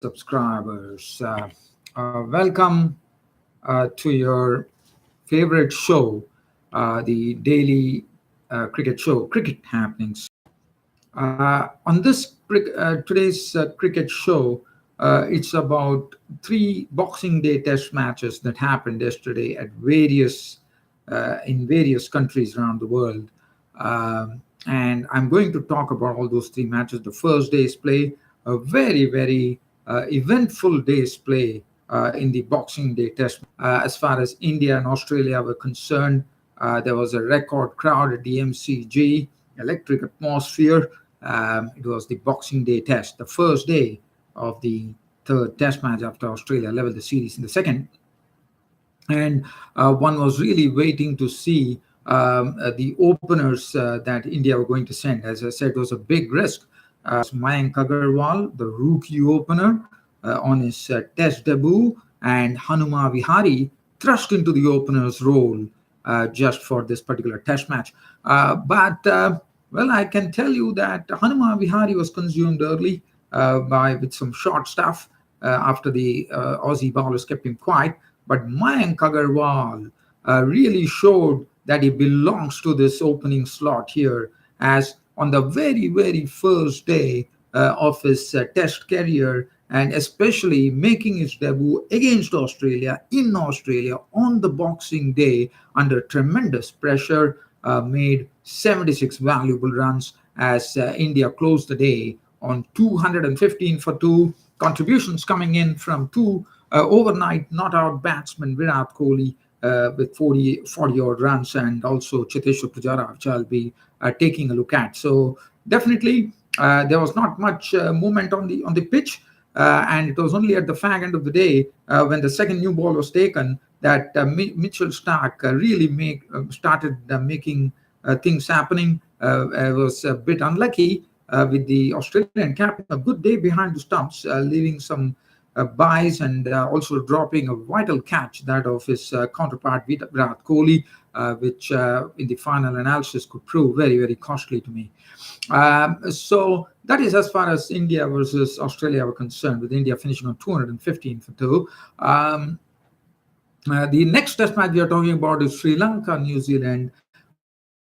subscribers. Welcome to your favorite show, the daily cricket show, Cricket Happenings. On this today's cricket show, it's about three Boxing Day Test matches that happened yesterday at various in various countries around the world. And I'm going to talk about all those three matches. The first day's play, a very eventful day's play in the Boxing Day Test. As far as India and Australia were concerned, there was a record crowd at the MCG, electric atmosphere. It was the Boxing Day Test, the first day of the third Test match after Australia leveled the series in the second. And one was really waiting to see the openers that India were going to send. As I said, it was a big risk. Mayank Agarwal, the rookie opener, on his Test debut, and Hanuma Vihari thrust into the opener's role just for this particular Test match. Well, I can tell you that Hanuma Vihari was consumed early with some short stuff after the Aussie bowlers kept him quiet. But Mayank Agarwal really showed that he belongs to this opening slot here, as on the very first day of his Test career, and especially making his debut against Australia in Australia on the Boxing Day under tremendous pressure, made 76 valuable runs as India closed the day on 215 for 2. Contributions coming in from two overnight not out batsman Virat Kohli with 40 odd runs, and also Cheteshwar Pujara, which I'll be taking a look at. So definitely there was not much movement on the pitch, and it was only at the fag end of the day when the second new ball was taken that Mitchell Starc really started making things happening. Was a bit unlucky with the Australian captain a good day behind the stumps, leaving some buys and also dropping a vital catch, that of his counterpart Virat Kohli, which in the final analysis could prove very costly to me. So that is as far as India versus Australia were concerned, with India finishing on 215 for 2. The next test match we are talking about is Sri Lanka, New Zealand,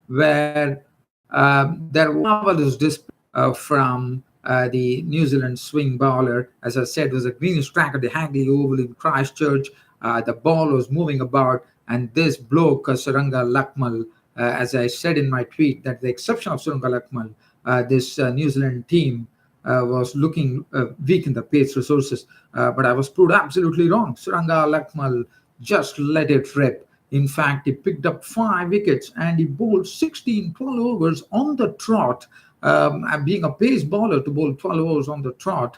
where there was marvelous display from the New Zealand swing bowler. As I said, it was a greenish track at the Hagley Oval in Christchurch. The ball was moving about, and this bloke, Suranga Lakmal, as I said in my tweet, that the exception of Suranga Lakmal, this New Zealand team was looking weak in the pace resources. But I was proved absolutely wrong. Suranga Lakmal just let it rip. In fact, he picked up 5 wickets and he bowled 12 overs on the trot. Being a pace bowler, to bowl 12 overs on the trot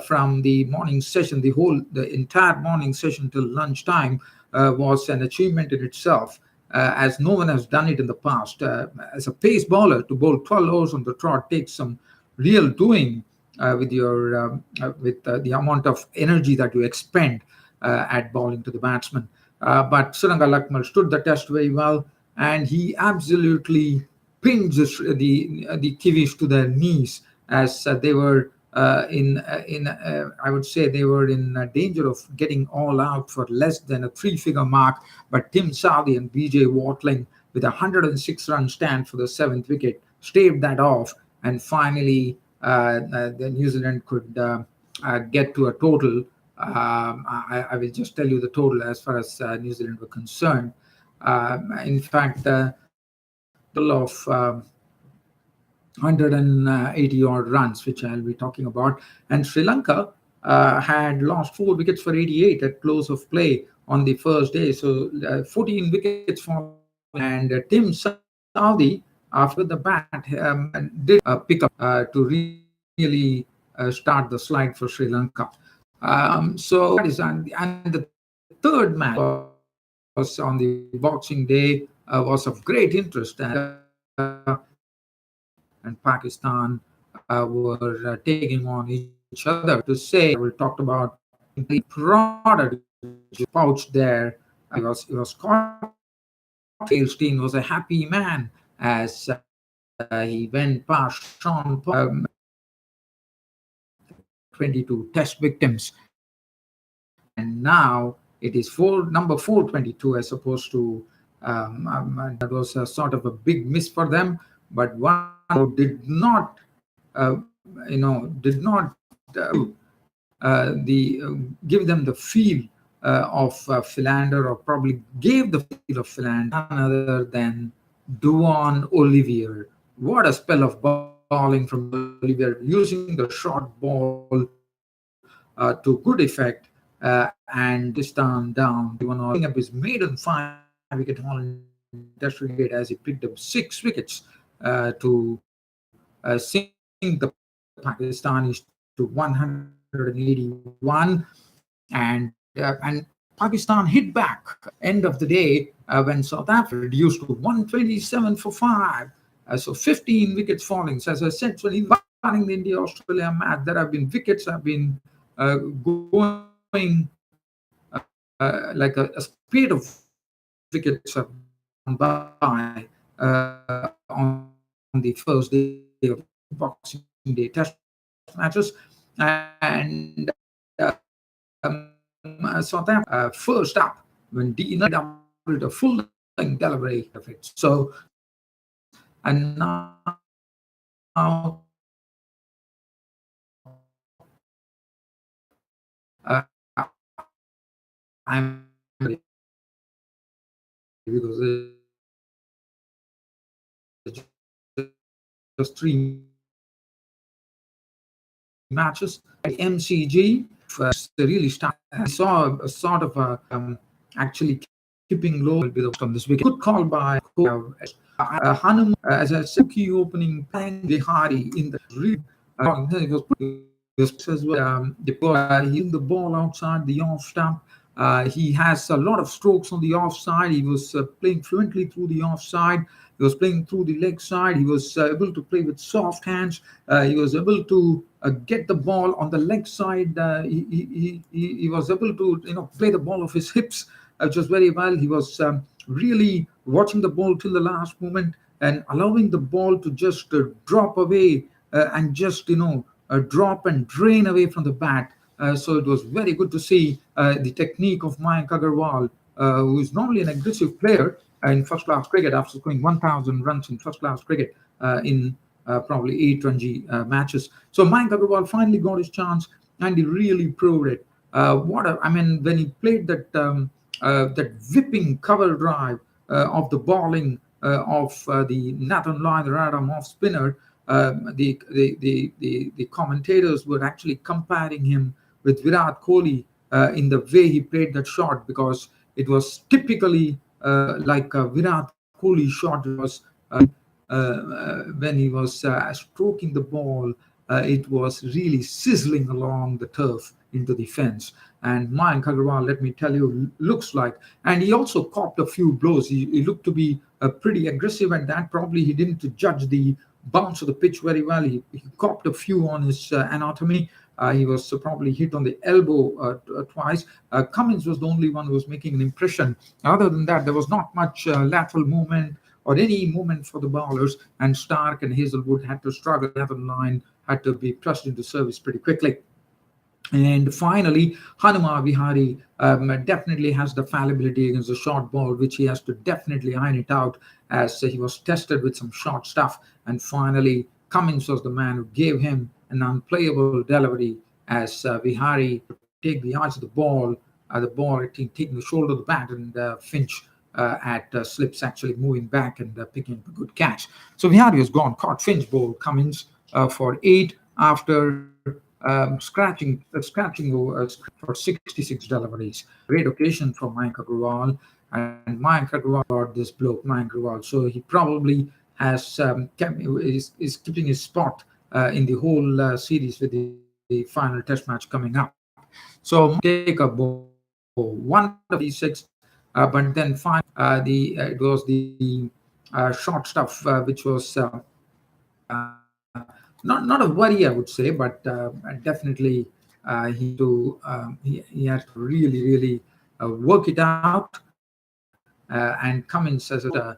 from the morning session, the entire morning session till lunchtime, was an achievement in itself, as no one has done it in the past. As a pace bowler, to bowl 12 overs on the trot takes some real doing with the amount of energy that you expend at bowling to the batsman. But Suranga Lakmal stood the test very well, and he absolutely pinned the Kiwis to their knees, as they were I would say they were in danger of getting all out for less than a 3-figure mark. But Tim Southee and BJ Watling, with a 106-run stand for the 7th wicket, staved that off, and finally the New Zealand could get to a total. I will just tell you the total as far as New Zealand were concerned. In fact, total of 180 odd runs, which I'll be talking about. And Sri Lanka had lost 4 wickets for 88 at close of play on the first day. So 14 wickets for, and Tim Southee, after the bat, did pick up to really start the slide for Sri Lanka. So that is, and the third match was on the Boxing Day, was of great interest, and Pakistan were taking on each other. To say, we talked about the product pouch there. He was caught. Tailstein was a happy man as he went past Sean 422 test victims, and now it is number 422 as opposed to that was a sort of a big miss for them. But one did not, did not give them the feel of Philander, or probably gave the feel of Philander, none other than Duan Olivier. What a spell of bowling from Olivier, using the short ball to good effect, and Pakistan down. Even picking up his maiden 5-wicket haul in Test cricket as he picked up 6 wickets to sink the Pakistanis to 181, and Pakistan hit back end of the day when South Africa reduced to 127 for 5. So 15 wickets falling. So as I said, so even barring the India-Australia match, there have been wickets have been going like a spate of wickets have gone by on the first day of Boxing Day Test matches, and South Africa first up when D doubled a full-length delivery of it. So, and now I'm because it's just 3 matches. MCG really started. I saw a sort of a actually keeping low with on this wicket. Good call by Hanum as a key opening Pang Vihari in the read. He was as well. Hitting the ball outside the off stump. He has a lot of strokes on the offside. He was playing fluently through the offside. He was playing through the leg side. He was able to play with soft hands. He was able to get the ball on the leg side. He was able to play the ball off his hips just very well. He was really watching the ball till the last moment and allowing the ball to just drop away and just drop and drain away from the bat. So it was very good to see the technique of Mayank Agarwal, who is normally an aggressive player in first-class cricket after scoring 1,000 runs in first-class cricket in probably 8 Ranji matches. So Mayank Agarwal finally got his chance, and he really proved it. When he played that whipping cover drive of the bowling of the Nathan Lyon, the right-arm off spinner, the commentators were actually comparing him with Virat Kohli in the way he played that shot, because it was typically like a Virat Kohli shot. It was when he was stroking the ball, it was really sizzling along the turf into the fence. And Mayank Agarwal, let me tell you, looks like, and he also copped a few blows. He looked to be pretty aggressive at that. Probably he didn't judge the bounce of the pitch very well. He copped a few on his anatomy. He was probably hit on the elbow twice. Cummins was the only one who was making an impression. Other than that, there was not much lateral movement or any movement for the bowlers, and Stark and Hazelwood had to struggle. The other line had to be pressed into service pretty quickly. And finally, Hanuma Vihari definitely has the fallibility against the short ball, which he has to definitely iron it out, as he was tested with some short stuff. And finally, Cummins was the man who gave him an unplayable delivery, as Vihari to take the eyes of the ball taking the shoulder of the bat, and Finch at slips actually moving back and picking up a good catch. So Vihari was gone, caught Finch ball Cummins for 8 after scratching for 66 deliveries. Great occasion for Mayank Agarwal, and Mayank Agarwal got this bloke, Mayank Agarwal. So he probably is keeping his spot in the whole series with the final Test match coming up. So take a ball, wonderful 36, but then finally it was the short stuff which was. Not a worry, I would say, but definitely he has to really work it out. And Cummins as the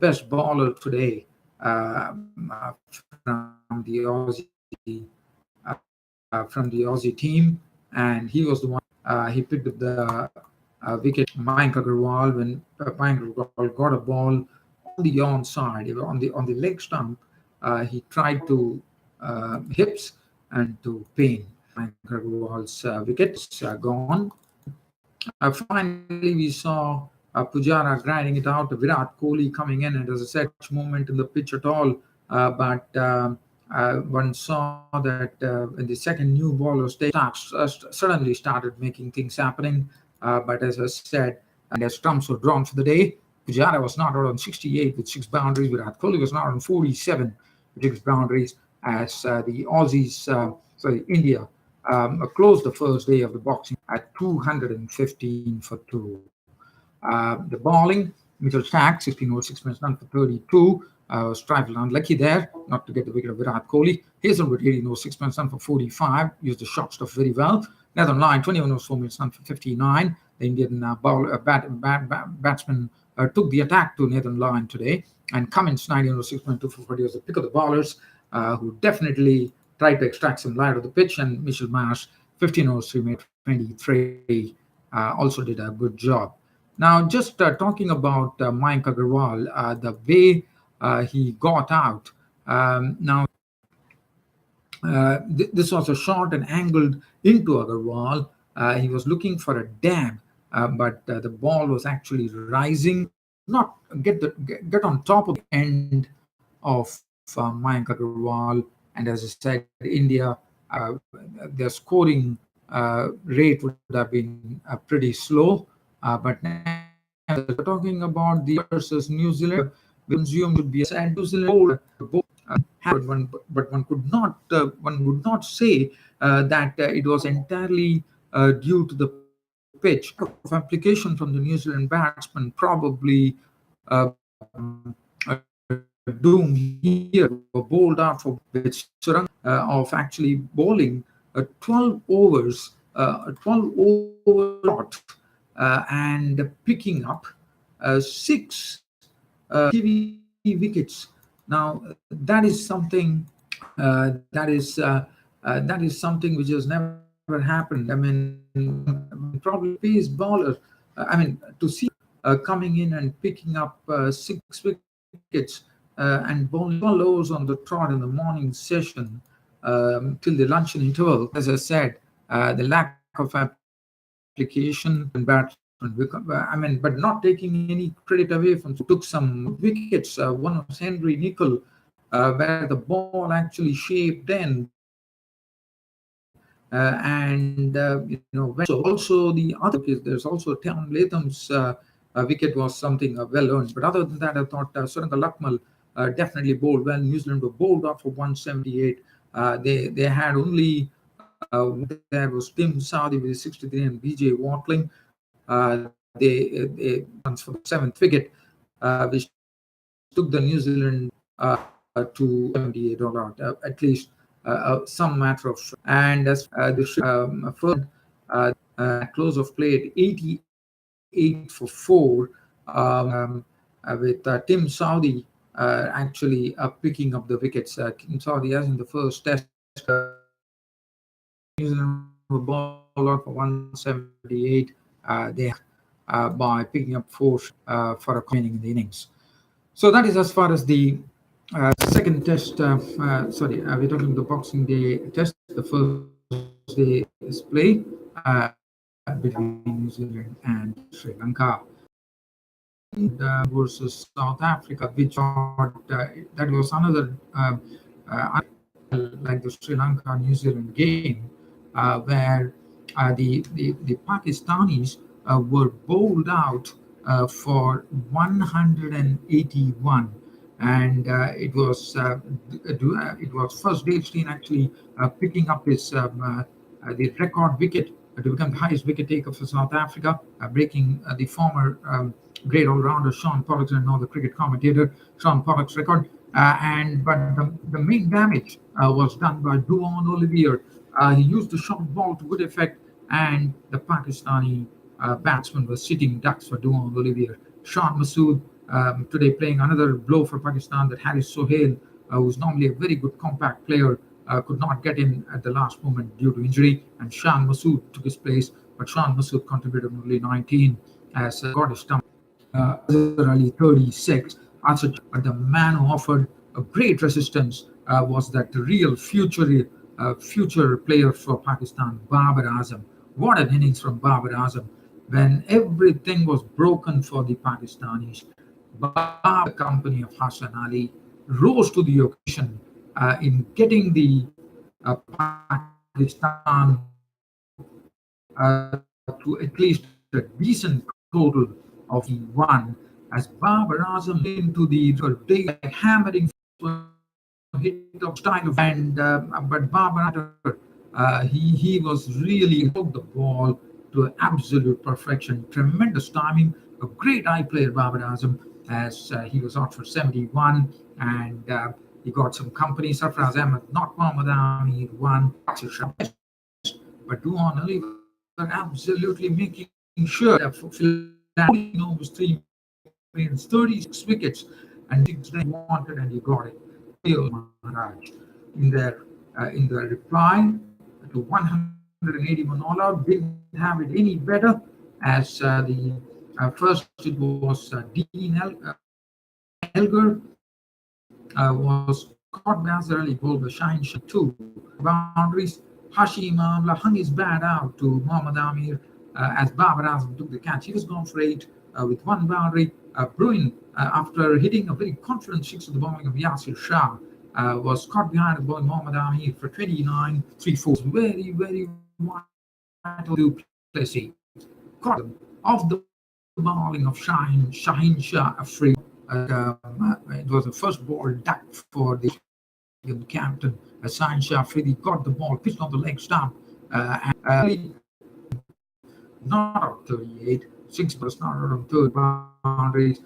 best bowler today from the Aussie side. from the Aussie team, and he was the one. He picked up the wicket. Mayank Agarwal, when Mayank Agarwal got a ball on the onside, on the leg stump, he tried to hips and to pain. Mayank Agarwal's wicket was gone. Finally, we saw Pujara grinding it out, Virat Kohli coming in, and as I said, movement in the pitch at all. But one saw that when the second new ball was taken, suddenly started making things happening. But as I said, and as stumps were drawn for the day, Pujara was not out on 68 with six boundaries. Virat Kohli was not on 47 with six boundaries. As the Aussies, India, closed the first day of the boxing at 215 for two. The bowling, Mitchell Starc, 16 over 6 minutes, none for 32. Was trifle unlucky there, not to get the wicket of Virat Kohli. Hazelwood, 18 over 6 minutes, none for 45. Used the short stuff very well. Nathan Lyon, 21 over 4 minutes, none for 59. The Indian batsman took the attack to Nathan Lyon today. And Cummins, 19 over 6 minutes, 2 for 40 was the pick of the bowlers, who definitely tried to extract some light of the pitch. And Mitchell Marsh, 15 overs, 3 minutes, 23, also did a good job. Now, just talking about Mayank Agarwal, the way he got out. Now, this was a shot and angled into Agarwal. He was looking for a dab, but the ball was actually rising. Not get on top of the end of Mayank Agarwal. And as I said, India, their scoring rate would have been pretty slow. But now, talking about the versus New Zealand, we assume would be a sad New Zealand but one would not say that it was entirely due to the pitch. Of application from the New Zealand batsman probably doomed here, were bowled out for with Surang of actually bowling 12 overs, 12 over shot, and picking up six TV wickets. Now that is something that is something which has never happened. I mean, probably pace bowler. To see coming in and picking up six wickets and bowling 12 overs on the trot in the morning session till the luncheon interval. As I said, the lack of application and batsmen. But not taking any credit away from took some wickets. One was Henry Nicol, where the ball actually shaped in, and also the other is there's also Tam Latham's wicket was something well earned. But other than that, I thought Suranga Lakmal definitely bowled well. New Zealand were bowled out for 178. They had only there was Tim Saudi with 63 and BJ Watling. They runs for the seventh wicket, which took the New Zealand to 78 all out, at least some matter of. And as the first close of play at 88 for 4, with Tim Saudi actually picking up the wickets. Tim Saudi, as in the first test, New Zealand were ball out for 178. They by picking up four for a remaining in the innings. So that is as far as the second test. We're talking the Boxing Day test. The first day is play between New Zealand and Sri Lanka. Versus South Africa, which that was another like the Sri Lanka New Zealand game, where the Pakistanis were bowled out for 181, and it was first Dave Steyn actually picking up his the record wicket to become the highest wicket taker for South Africa, breaking the former great all-rounder Sean Pollock's and now the cricket commentator Sean Pollock's record. But the main damage was done by Duan Olivier. He used the short ball to good effect, and the Pakistani batsman was sitting ducks for Duan Olivier. Sean Masood today playing another blow for Pakistan, that Haris Sohail, who's normally a very good compact player, could not get in at the last moment due to injury, and Shan Masood took his place. But Shan Masood contributed only 19 as got his stump. Azhar Ali 36. But the man who offered a great resistance was that real future player for Pakistan, Babar Azam. What an innings from Babar Azam! When everything was broken for the Pakistanis, Babar, the company of Hassan Ali, rose to the occasion in getting the Pakistan to at least a decent total of 1, as Babar Azam into the day hammering hit of style of and but Babar he was really took the ball to absolute perfection, tremendous timing, a great eye player Babar Azam, as he was out for 71, and he got some company. Sarfraz Ahmed, not Muhammad Amir, one. But Duan Ali were absolutely making sure that Philadelphia was 3 minutes, 36 wickets, and 6 they wanted, and he got it. Maharaj in the reply to 181 all out, didn't have it any better, as the first it was Dean Elgar was caught by Azhar Ali, bowled by Shine 2 boundaries. Hashim Amla hung his bat out to Muhammad Amir as Babar Azam took the catch. He was gone for 8 with 1 boundary. Bruin, after hitting a very confident 6 at the bowling of Yasir Shah, was caught behind the bowling Muhammad Amir for 29, 3-4. Very, very vital to Plessy. Caught them off the bowling of Shaheen Shah Afridi. It was the first ball duck for the captain. Shaheen Shah Afridi got the ball, pitched on the leg stump, and not out 38, 6 balls, not out on 3 boundaries.